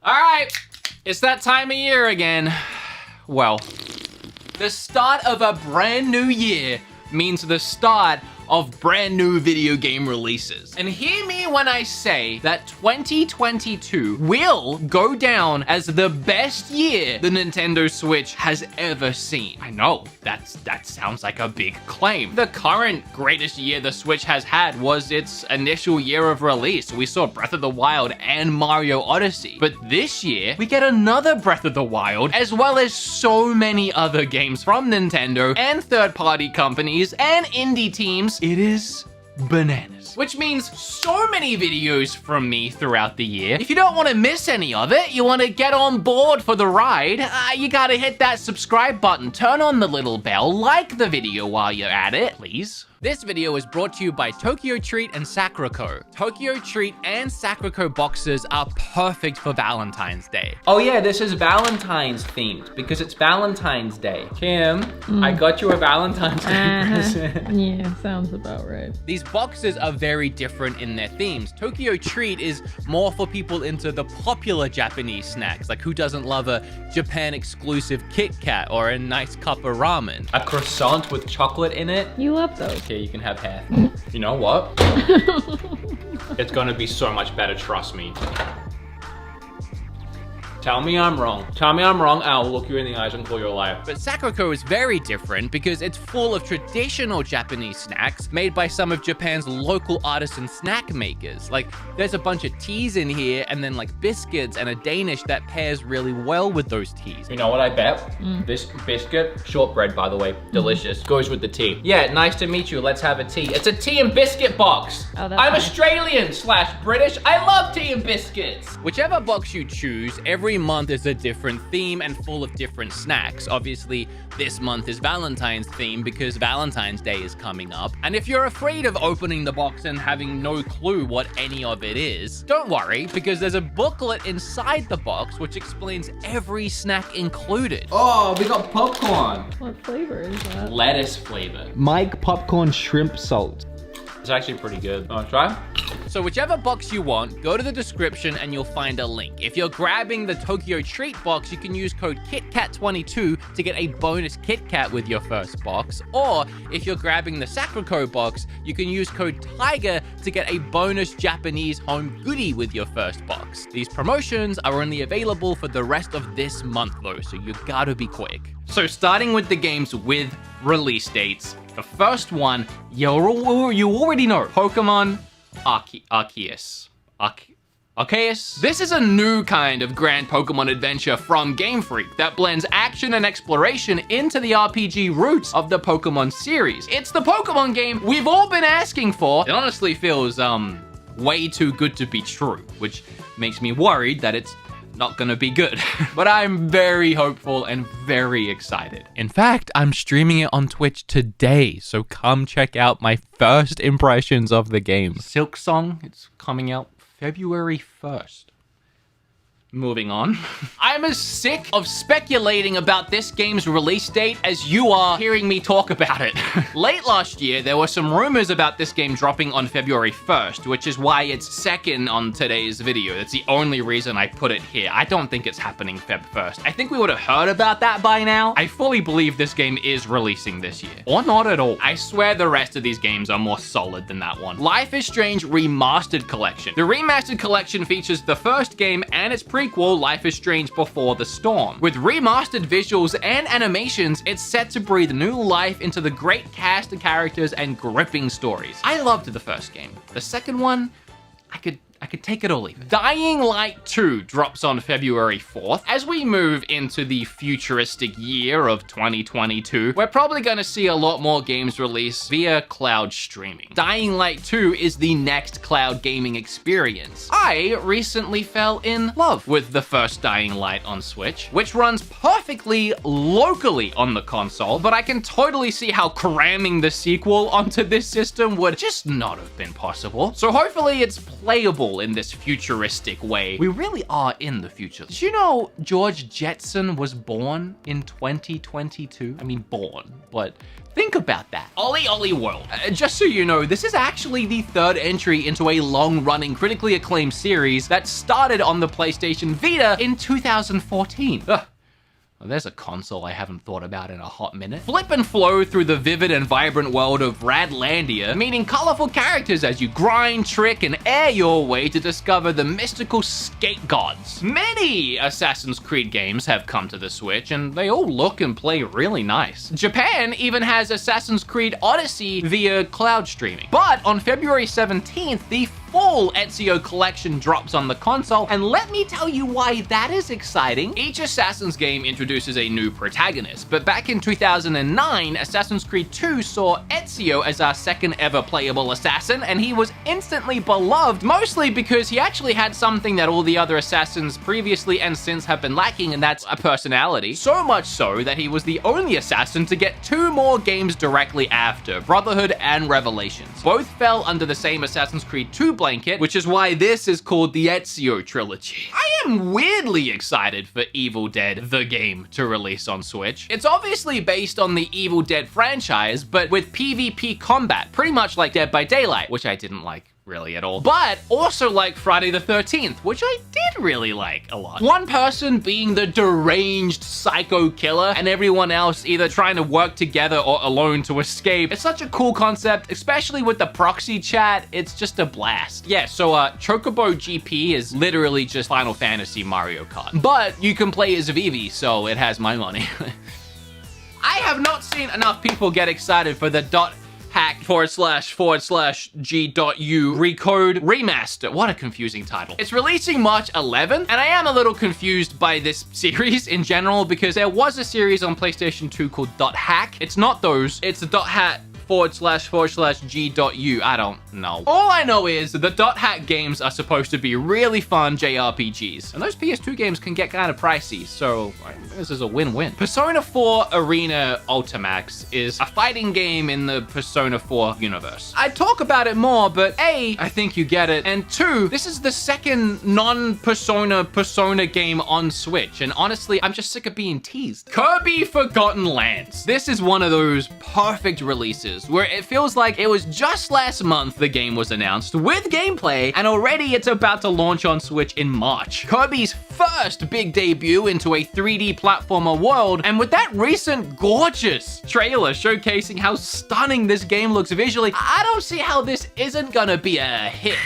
All right, it's that time of year again. Well, the start of a brand new year means the start of brand new video game releases. And hear me when I say that 2022 will go down as the best year the Nintendo Switch has ever seen. I know, that sounds like a big claim. The current greatest year the Switch has had was its initial year of release. We saw Breath of the Wild and Mario Odyssey. But this year, we get another Breath of the Wild, as well as so many other games from Nintendo and third-party companies and indie teams. It is bananas. Which means so many videos from me throughout the year. If you don't want to miss any of it, you want to get on board for the ride, you gotta hit that subscribe button, turn on the little bell, like the video while you're at it, please. This video is brought to you by Tokyo Treat and Sakurako. Tokyo Treat and Sakurako boxes are perfect for Valentine's Day. Oh yeah, this is Valentine's themed because it's Valentine's Day. Kim, I got you a Valentine's Day present. Yeah, sounds about right. These boxes are very different in their themes. Tokyo Treat is more for people into the popular Japanese snacks, like who doesn't love a Japan exclusive Kit Kat or a nice cup of ramen? A croissant with chocolate in it? You love those. Okay, you can have half. You know what? It's gonna be so much better, trust me. Tell me I'm wrong. Tell me I'm wrong, I'll look you in the eyes and call you a liar. But Sakurako is very different because it's full of traditional Japanese snacks made by some of Japan's local artisan snack makers. Like, there's a bunch of teas in here and then like biscuits and a Danish that pairs really well with those teas. You know what I bet? This biscuit, shortbread by the way, delicious, goes with the tea. Yeah, nice to meet you, let's have a tea. It's a tea and biscuit box. Oh, that's I'm nice. Australian/British, I love tea and biscuits. Whichever box you choose, every month is a different theme and full of different snacks. Obviously, this month is Valentine's theme because Valentine's Day is coming up. And if you're afraid of opening the box and having no clue what any of it is, don't worry, because there's a booklet inside the box which explains every snack included. Oh, we got popcorn. What flavor is that? Lettuce flavor. Mike popcorn shrimp salt. It's actually pretty good. Wanna try? So whichever box you want, go to the description and you'll find a link. If you're grabbing the Tokyo Treat box, you can use code KitKat22 to get a bonus Kit Kat with your first box. Or if you're grabbing the Sakurako box, you can use code TIGER to get a bonus Japanese home goodie with your first box. These promotions are only available for the rest of this month though, so you gotta be quick. So starting with the games with release dates, the first one, you already know, Pokemon Arceus. Arceus? This is a new kind of grand Pokemon adventure from Game Freak that blends action and exploration into the RPG roots of the Pokemon series. It's the Pokemon game we've all been asking for. It honestly feels, way too good to be true, which makes me worried that it's not gonna be good. But I'm very hopeful and very excited. In fact, I'm streaming it on Twitch today, so come check out my first impressions of the game. Silk Song, it's coming out February 1st. Moving on. I'm as sick of speculating about this game's release date as you are hearing me talk about it. Late last year, there were some rumors about this game dropping on February 1st, which is why it's second on today's video. That's the only reason I put it here. I don't think it's happening Feb 1st. I think we would have heard about that by now. I fully believe this game is releasing this year. Or not at all. I swear the rest of these games are more solid than that one. Life is Strange Remastered Collection. The Remastered Collection features the first game and its prequel, Life is Strange Before the Storm. With remastered visuals and animations, it's set to breathe new life into the great cast of characters and gripping stories. I loved the first game. The second one, I could take it or leave it. Dying Light 2 drops on February 4th. As we move into the futuristic year of 2022, we're probably gonna see a lot more games released via cloud streaming. Dying Light 2 is the next cloud gaming experience. I recently fell in love with the first Dying Light on Switch, which runs perfectly locally on the console, but I can totally see how cramming the sequel onto this system would just not have been possible. So hopefully it's playable travel in this futuristic way. We really are in the future. Did you know George Jetson was born in 2022? I mean, born, but think about that. Ollie World. Just so you know, this is actually the third entry into a long-running, critically acclaimed series that started on the PlayStation Vita in 2014. Ugh. Well, there's a console I haven't thought about in a hot minute. Flip and flow through the vivid and vibrant world of Radlandia, meeting colorful characters as you grind, trick, and air your way to discover the mystical skate gods. Many Assassin's Creed games have come to the Switch, and they all look and play really nice. Japan even has Assassin's Creed Odyssey via cloud streaming. But on February 17th, the full Ezio collection drops on the console, and let me tell you why that is exciting. Each Assassin's game introduces a new protagonist, but back in 2009, Assassin's Creed 2 saw Ezio as our second ever playable assassin, and he was instantly beloved, mostly because he actually had something that all the other assassins previously and since have been lacking, and that's a personality. So much so that he was the only assassin to get 2 more games directly after, Brotherhood and Revelations. Both fell under the same Assassin's Creed 2 blanket, which is why this is called the Ezio trilogy. I am weirdly excited for Evil Dead, the game, to release on Switch. It's obviously based on the Evil Dead franchise, but with PvP combat, pretty much like Dead by Daylight, which I didn't like really at all, but also like Friday the 13th, which I did really like a lot. One person being the deranged psycho killer and everyone else either trying to work together or alone to escape. It's such a cool concept, especially with the proxy chat. It's just a blast. Yeah, so Chocobo GP is literally just Final Fantasy Mario Kart, but you can play as Vivi, so it has my money. I have not seen enough people get excited for the .hack//G.U Recode Remaster. What a confusing title. It's releasing March 11th, and I am a little confused by this series in general because there was a series on PlayStation 2 called .hack. It's not those. It's the .hack//G.U. I don't know. All I know is the .hack games are supposed to be really fun JRPGs, and those PS2 games can get kind of pricey, so this is a win-win. Persona 4 Arena Ultimax is a fighting game in the Persona 4 universe. I'd talk about it more, but A, I think you get it, and 2, this is the second non-Persona game on Switch, and honestly, I'm just sick of being teased. Kirby Forgotten Lands. This is one of those perfect releases where it feels like it was just last month the game was announced with gameplay, and already it's about to launch on Switch in March. Kirby's first big debut into a 3D platformer world, and with that recent gorgeous trailer showcasing how stunning this game looks visually, I don't see how this isn't gonna be a hit.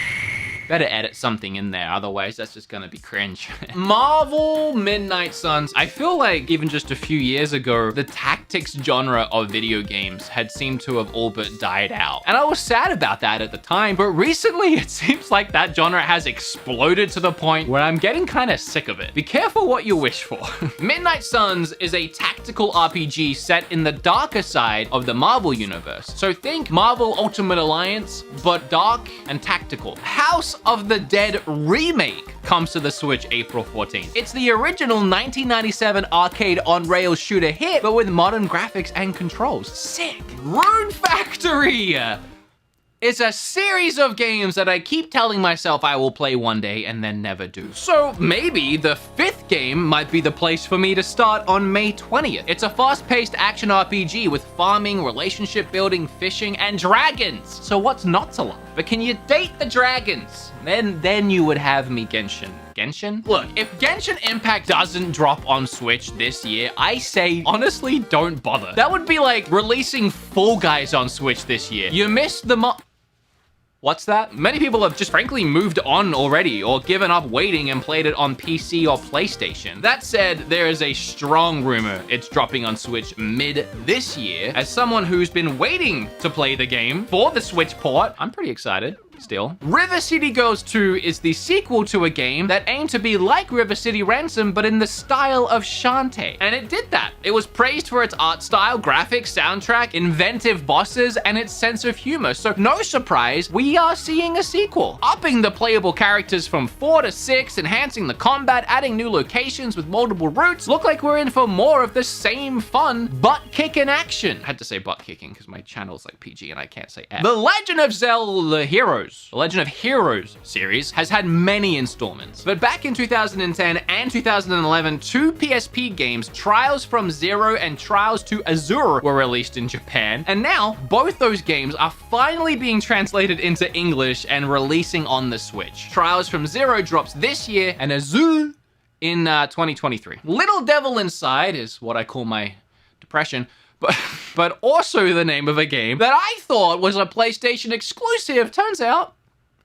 Better edit something in there, otherwise that's just gonna be cringe. Marvel Midnight Suns. I feel like even just a few years ago, the tactics genre of video games had seemed to have all but died out. And I was sad about that at the time, but recently it seems like that genre has exploded to the point where I'm getting kind of sick of it. Be careful what you wish for. Midnight Suns is a tactical RPG set in the darker side of the Marvel universe. So think Marvel Ultimate Alliance, but dark and tactical. House of the Dead remake comes to the Switch April 14th. It's the original 1997 arcade on-rails shooter hit, but with modern graphics and controls. Sick. Rune Factory! It's a series of games that I keep telling myself I will play one day and then never do. So maybe the 5th game might be the place for me to start on May 20th. It's a fast-paced action RPG with farming, relationship building, fishing, and dragons. So what's not to love? But can you date the dragons? Then you would have me Genshin. Genshin? Look, if Genshin Impact doesn't drop on Switch this year, I say, honestly, don't bother. That would be like releasing Fall Guys on Switch this year. You missed the What's that? Many people have just frankly moved on already or given up waiting and played it on PC or PlayStation. That said, there is a strong rumor it's dropping on Switch mid this year. As someone who's been waiting to play the game for the Switch port, I'm pretty excited. Still. River City Girls 2 is the sequel to a game that aimed to be like River City Ransom, but in the style of Shantae. And it did that. It was praised for its art style, graphics, soundtrack, inventive bosses, and its sense of humor. So no surprise, we are seeing a sequel. Upping the playable characters from 4 to 6, enhancing the combat, adding new locations with multiple routes. Look like we're in for more of the same fun butt-kicking action. I had to say butt-kicking because my channel is like PG and I can't say F. The Legend of Zelda Heroes Heroes. The Legend of Heroes series has had many installments. But back in 2010 and 2011, two PSP games, Trials from Zero and Trials to Azure, were released in Japan. And now, both those games are finally being translated into English and releasing on the Switch. Trials from Zero drops this year, and Azure in 2023. Little Devil Inside is what I call my depression, but also the name of a game that I thought was a PlayStation exclusive. Turns out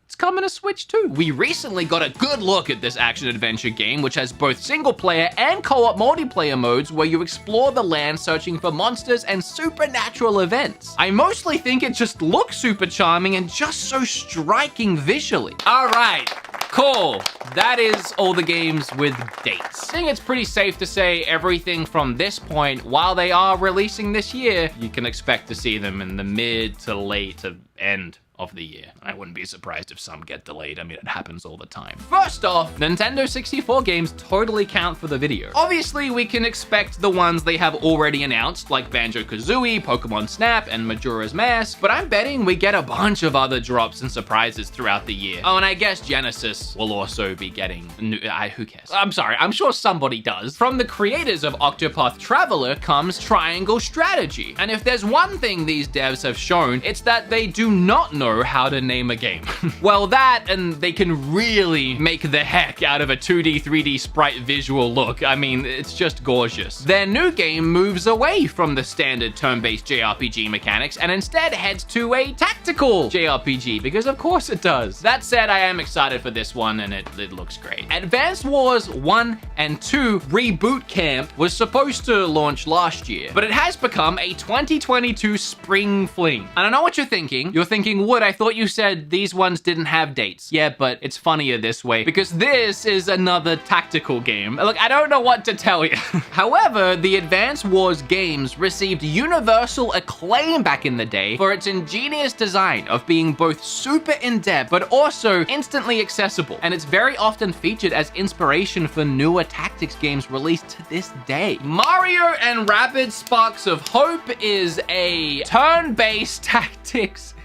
it's coming to Switch too. We recently got a good look at this action-adventure game, which has both single-player and co-op multiplayer modes where you explore the land searching for monsters and supernatural events. I mostly think it just looks super charming and just so striking visually. All right. Cool. That is all the games with dates. I think it's pretty safe to say everything from this point, while they are releasing this year, you can expect to see them in the mid to late to end of the year. I wouldn't be surprised if some get delayed. I mean, it happens all the time. First off, Nintendo 64 games totally count for the video. Obviously, we can expect the ones they have already announced, like Banjo-Kazooie, Pokemon Snap, and Majora's Mask, but I'm betting we get a bunch of other drops and surprises throughout the year. Oh, and I guess Genesis will also be getting new, who cares? I'm sorry, I'm sure somebody does. From the creators of Octopath Traveler comes Triangle Strategy. And if there's one thing these devs have shown, it's that they do not know how to name a game. Well, that, and they can really make the heck out of a 2D, 3D sprite visual look. I mean, it's just gorgeous. Their new game moves away from the standard turn-based JRPG mechanics and instead heads to a tactical JRPG, because of course it does. That said, I am excited for this one, and it looks great. Advance Wars 1 and 2 Reboot Camp was supposed to launch last year, but it has become a 2022 spring fling. And I know what you're thinking. You're thinking, Wood, I thought you said these ones didn't have dates. Yeah, but it's funnier this way, because this is another tactical game. Look, I don't know what to tell you. However, the Advance Wars games received universal acclaim back in the day for its ingenious design of being both super in-depth, but also instantly accessible. And it's very often featured as inspiration for newer tactics games released to this day. Mario and Rabbids Sparks of Hope is a turn-based tactics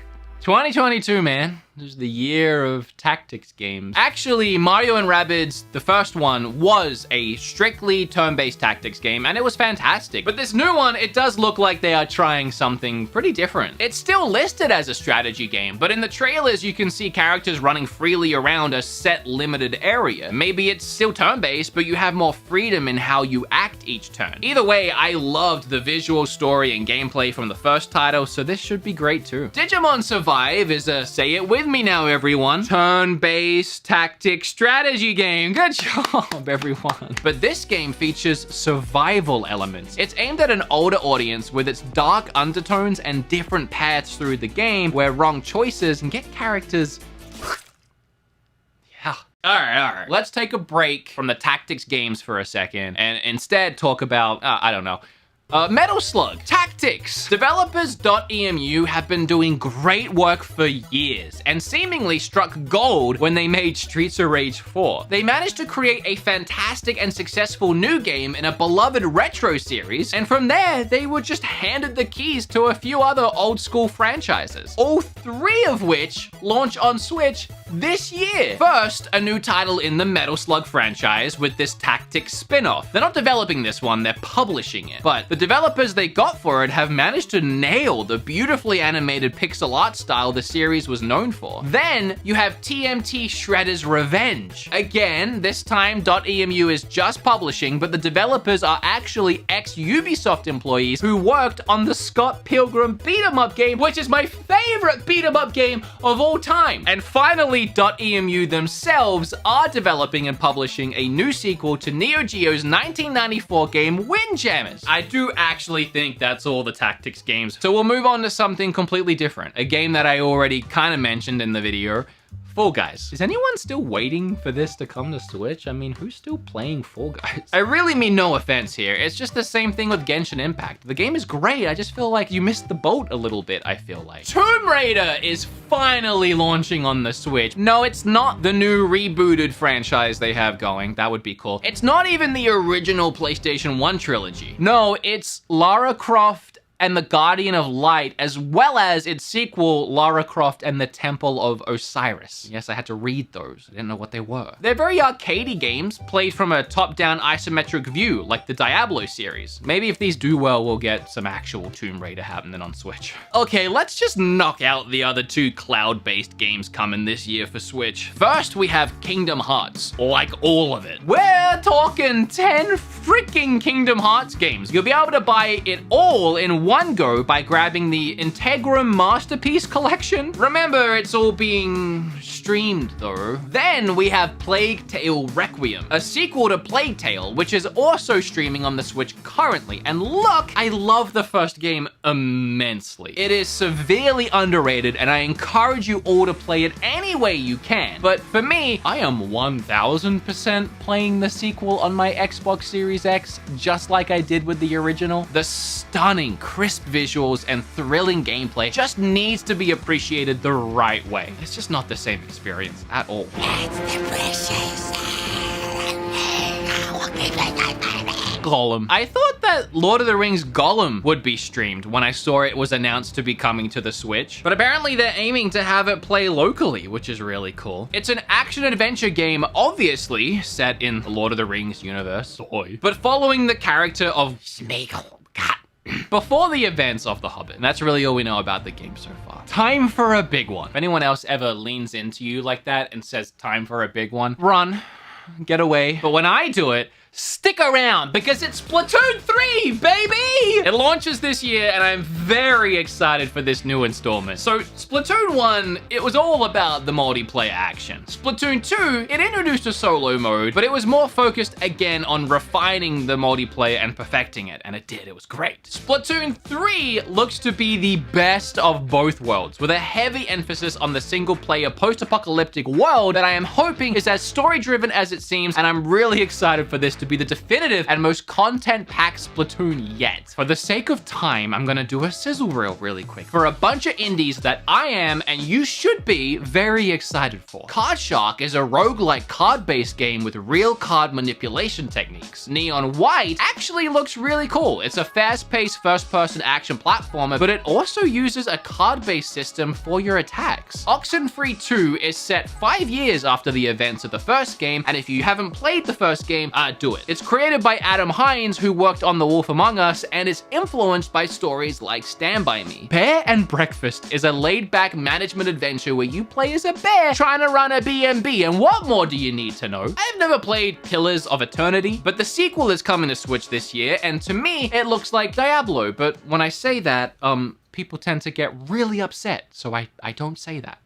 2022, man. This is the year of tactics games. Actually, Mario and Rabbids, the first one, was a strictly turn-based tactics game, and it was fantastic. But this new one, it does look like they are trying something pretty different. It's still listed as a strategy game, but in the trailers, you can see characters running freely around a set limited area. Maybe it's still turn-based, but you have more freedom in how you act each turn. Either way, I loved the visual story and gameplay from the first title, so this should be great too. Digimon Survive is a say it with me now, everyone. Turn-based tactic strategy game. Good job, everyone. But this game features survival elements. It's aimed at an older audience with its dark undertones and different paths through the game where wrong choices can get characters. Yeah. All right. Let's take a break from the tactics games for a second and instead talk about, I don't know, Metal Slug Tactics. Developers.emu have been doing great work for years and seemingly struck gold when they made Streets of Rage 4. They managed to create a fantastic and successful new game in a beloved retro series, and from there, they were just handed the keys to a few other old school franchises, all three of which launch on Switch this year. First, a new title in the Metal Slug franchise with this Tactics spin-off. They're not developing this one, they're publishing it. But the developers they got for it have managed to nail the beautifully animated pixel art style the series was known for. Then, you have TMT Shredder's Revenge. Again, this time .emu is just publishing, but the developers are actually ex-Ubisoft employees who worked on the Scott Pilgrim beat-em-up game, which is my favorite beat-em-up game of all time. And finally, .emu themselves are developing and publishing a new sequel to Neo Geo's 1994 game Windjammers. I do actually think that's all the tactics games. So we'll move on to something completely different. A game that I already kind of mentioned in the video. Fall Guys. Is anyone still waiting for this to come to Switch? I mean, who's still playing Fall Guys? I really mean no offense here. It's just the same thing with Genshin Impact. The game is great. I just feel like you missed the boat a little bit, I feel like. Tomb Raider is finally launching on the Switch. No, it's not the new rebooted franchise they have going. That would be cool. It's not even the original PlayStation 1 trilogy. No, it's Lara Croft and the Guardian of Light, as well as its sequel, Lara Croft and the Temple of Osiris. Yes, I had to read those. I didn't know what they were. They're very arcadey games, played from a top-down isometric view, like the Diablo series. Maybe if these do well, we'll get some actual Tomb Raider happening on Switch. Okay, let's just knock out the other two cloud-based games coming this year for Switch. First, we have Kingdom Hearts, like all of it. We're talking 10 freaking Kingdom Hearts games. You'll be able to buy it all in one go by grabbing the Integrum Masterpiece Collection. Remember, it's all being streamed though. Then we have Plague Tale Requiem, a sequel to Plague Tale, which is also streaming on the Switch currently. And look, I love the first game immensely. It is severely underrated, and I encourage you all to play it any way you can. But for me, I am 1000% playing the sequel on my Xbox Series X, just like I did with the original. The stunning, crisp visuals and thrilling gameplay just needs to be appreciated the right way. It's just not the same experience at all. Gollum. I thought that Lord of the Rings Gollum would be streamed when I saw it was announced to be coming to the Switch, but apparently they're aiming to have it play locally, which is really cool. It's an action-adventure game, obviously set in the Lord of the Rings universe, but following the character of Sméagol before the events of The Hobbit. And that's really all we know about the game so far. Time for a big one. If anyone else ever leans into you like that and says time for a big one, run, get away. But when I do it, stick around, because it's Splatoon 3, baby! It launches this year, and I'm very excited for this new installment. So, Splatoon 1, it was all about the multiplayer action. Splatoon 2, it introduced a solo mode, but it was more focused again on refining the multiplayer and perfecting it, and it did. It was great. Splatoon 3 looks to be the best of both worlds, with a heavy emphasis on the single-player post-apocalyptic world that I am hoping is as story-driven as it seems, and I'm really excited for this to be the definitive and most content-packed Splatoon yet. For the sake of time, I'm gonna do a sizzle reel really quick for a bunch of indies that I am, and you should be, very excited for. Card Shark is a roguelike card-based game with real card manipulation techniques. Neon White actually looks really cool. It's a fast-paced first-person action platformer, but it also uses a card-based system for your attacks. Oxenfree 2 is set 5 years after the events of the first game, and if you haven't played the first game, do it. It's created by Adam Hines, who worked on The Wolf Among Us, and is influenced by stories like Stand By Me. Bear and Breakfast is a laid-back management adventure where you play as a bear trying to run a B&B, and what more do you need to know? I've never played Pillars of Eternity, but the sequel is coming to Switch this year, and to me, it looks like Diablo, but when I say that, people tend to get really upset, so I don't say that.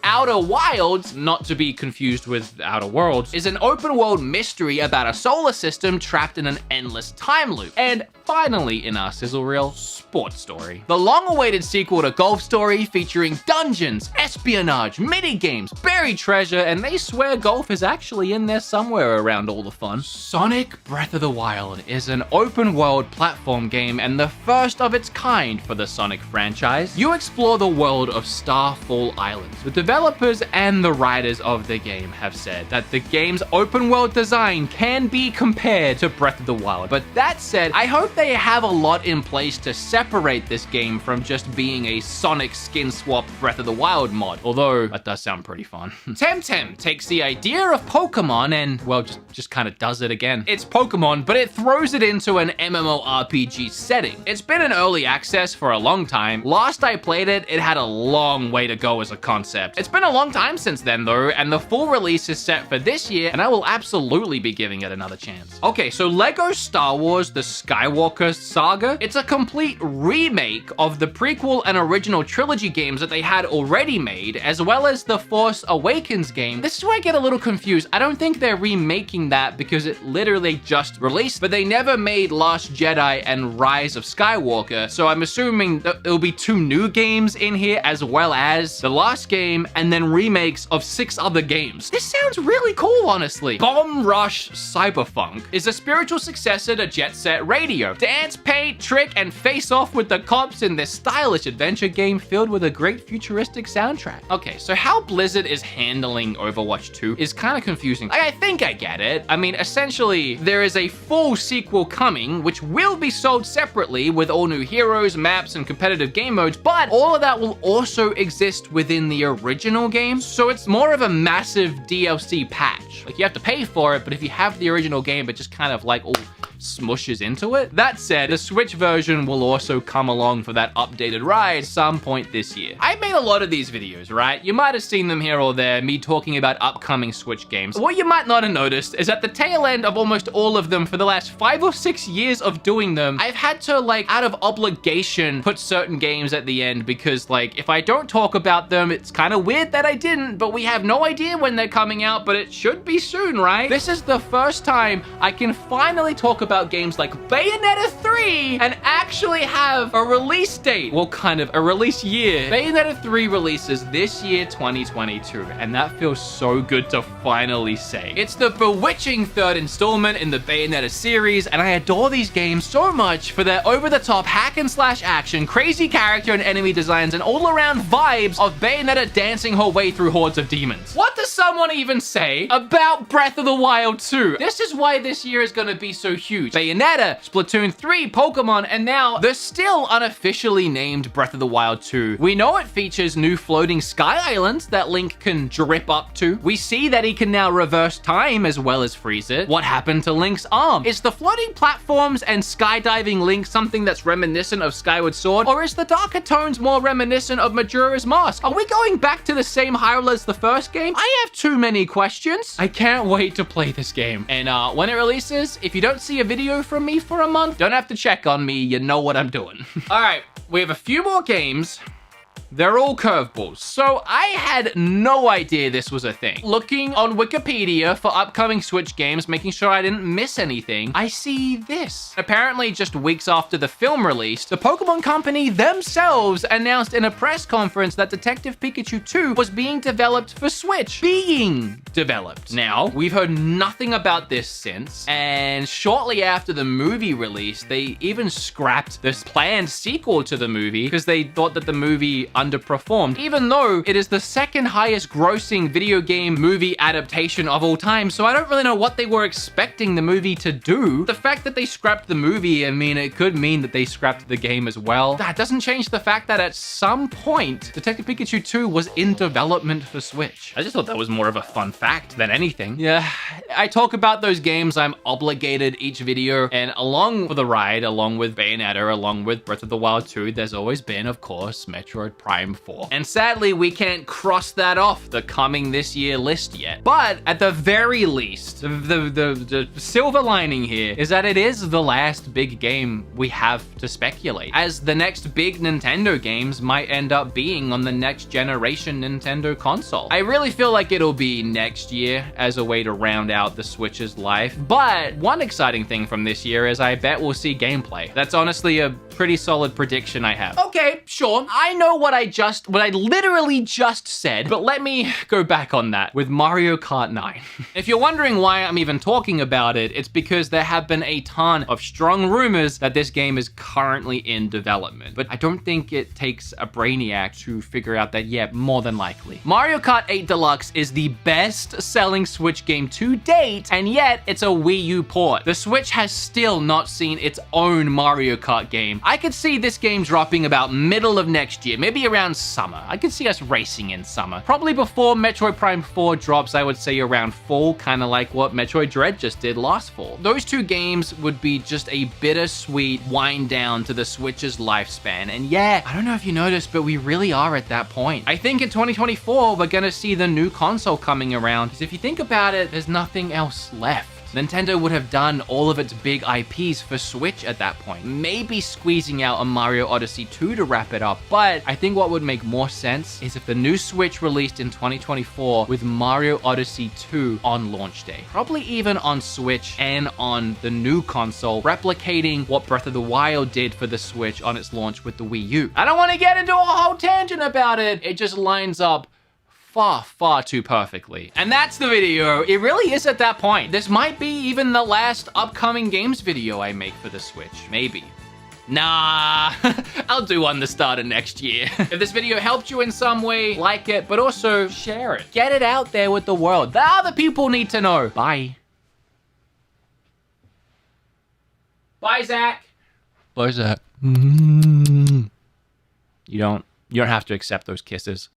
Outer Wilds, not to be confused with Outer Worlds, is an open world mystery about a solar system trapped in an endless time loop. And finally in our sizzle reel, Sports Story. The long-awaited sequel to Golf Story featuring dungeons, espionage, mini-games, buried treasure, and they swear golf is actually in there somewhere around all the fun. Sonic Breath of the Wild is an open world platform game and the first of its kind for the Sonic franchise. You explore the world of Starfall Islands. The developers and the writers of the game have said that the game's open world design can be compared to Breath of the Wild. But that said, I hope they have a lot in place to separate this game from just being a Sonic skin swap Breath of the Wild mod, although that does sound pretty fun. Temtem takes the idea of Pokemon and, well, just kind of does it again. It's Pokemon, but it throws it into an MMORPG setting. It's been in early access for a long time. Last I played it, it had a long way to go as a concept. It's been a long time since then though, and the full release is set for this year, and I will absolutely be giving it another chance. Okay, so Lego Star Wars The Skywalker Saga. It's a complete remake of the prequel and original trilogy games that they had already made, as well as the Force Awakens game. This is where I get a little confused. I don't think they're remaking that because it literally just released, but they never made Last Jedi and Rise of Skywalker, so I'm assuming that there'll be 2 new games in here as well as the last game and then remakes of 6 other games. This sounds really cool, honestly. Bomb Rush Cyberpunk is a spiritual successor to Jet Set Radio, Nintendo. Dance, paint, trick, and face off with the cops in this stylish adventure game filled with a great futuristic soundtrack. Okay, so how Blizzard is handling Overwatch 2 is kind of confusing. I think I get it. I mean, essentially, there is a full sequel coming, which will be sold separately with all new heroes, maps, and competitive game modes, but all of that will also exist within the original game. So it's more of a massive DLC patch. Like, you have to pay for it, but if you have the original game, it just kind of like all smushes into it. That said, the Switch version will also come along for that updated ride some point this year. I made a lot of these videos, right? You might have seen them here or there, me talking about upcoming Switch games. What you might not have noticed is at the tail end of almost all of them for the last 5 or 6 years of doing them, I've had to, like, out of obligation, put certain games at the end because, like, if I don't talk about them, it's kind of weird that I didn't, but we have no idea when they're coming out, but it should be soon, right? This is the first time I can finally talk about games like Bayonetta 3 and actually have a release date. Well, kind of a release year. Bayonetta 3 releases this year, 2022, and that feels so good to finally say. It's the bewitching third installment in the Bayonetta series, and I adore these games so much for their over-the-top hack and slash action, crazy character and enemy designs, and all-around vibes of Bayonetta dancing her way through hordes of demons. What does someone even say about Breath of the Wild 2? This is why this year is gonna be so huge. Bayonetta, Splatoon 3, Pokemon, and now the still unofficially named Breath of the Wild 2. We know it features new floating sky islands that Link can drip up to. We see that he can now reverse time as well as freeze it. What happened to Link's arm? Is the floating platforms and skydiving Link something that's reminiscent of Skyward Sword, or is the darker tones more reminiscent of Majora's Mask? Are we going back to the same Hyrule as the first game? I have too many questions. I can't wait to play this game. And when it releases, if you don't see a video from me for a month, don't have to check on me. You know what I'm doing. All right, we have a few more games. They're all curveballs. So I had no idea this was a thing. Looking on Wikipedia for upcoming Switch games, making sure I didn't miss anything, I see this. Apparently, just weeks after the film released, the Pokemon Company themselves announced in a press conference that Detective Pikachu 2 was being developed for Switch. Now, we've heard nothing about this since, and shortly after the movie release, they even scrapped this planned sequel to the movie because they thought that the movie underperformed, even though it is the second highest grossing video game movie adaptation of all time. So I don't really know what they were expecting the movie to do. The fact that they scrapped the movie, I mean, it could mean that they scrapped the game as well. That doesn't change the fact that at some point, Detective Pikachu 2 was in development for Switch. I just thought that was more of a fun fact than anything. Yeah, I talk about those games. I'm obligated each video, and along for the ride, along with Bayonetta, along with Breath of the Wild 2, there's always been, of course, Metroid Prime 4. And sadly, we can't cross that off the coming this year list yet. But at the very least, the silver lining here is that it is the last big game we have to speculate, as the next big Nintendo games might end up being on the next generation Nintendo console. I really feel like it'll be next year as a way to round out the Switch's life. But one exciting thing from this year is I bet we'll see gameplay. That's honestly a pretty solid prediction I have. Okay, sure. I know what I literally just said, but let me go back on that with Mario Kart 9. If you're wondering why I'm even talking about it, it's because there have been a ton of strong rumors that this game is currently in development. But I don't think it takes a brainiac to figure out that, yeah, more than likely. Mario Kart 8 Deluxe is the best-selling Switch game to date, and yet it's a Wii U port. The Switch has still not seen its own Mario Kart game. I could see this game dropping about middle of next year, maybe around summer. I could see us racing in summer. Probably before Metroid Prime 4 drops, I would say around fall, kind of like what Metroid Dread just did last fall. Those two games would be just a bittersweet wind down to the Switch's lifespan. And yeah, I don't know if you noticed, but we really are at that point. I think in 2024, we're gonna see the new console coming around, because if you think about it, there's nothing else left. Nintendo would have done all of its big IPs for Switch at that point. Maybe squeezing out a Mario Odyssey 2 to wrap it up, but I think what would make more sense is if the new Switch released in 2024 with Mario Odyssey 2 on launch day. Probably even on Switch and on the new console, replicating what Breath of the Wild did for the Switch on its launch with the Wii U. I don't want to get into a whole tangent about it. It just lines up far, far too perfectly. And that's the video. It really is at that point. This might be even the last upcoming games video I make for the Switch. Maybe. Nah, I'll do one the start of next year. If this video helped you in some way, like it, but also share it. Get it out there with the world. The other people need to know. Bye. Bye, Zach. Bye, Zach. You don't have to accept those kisses.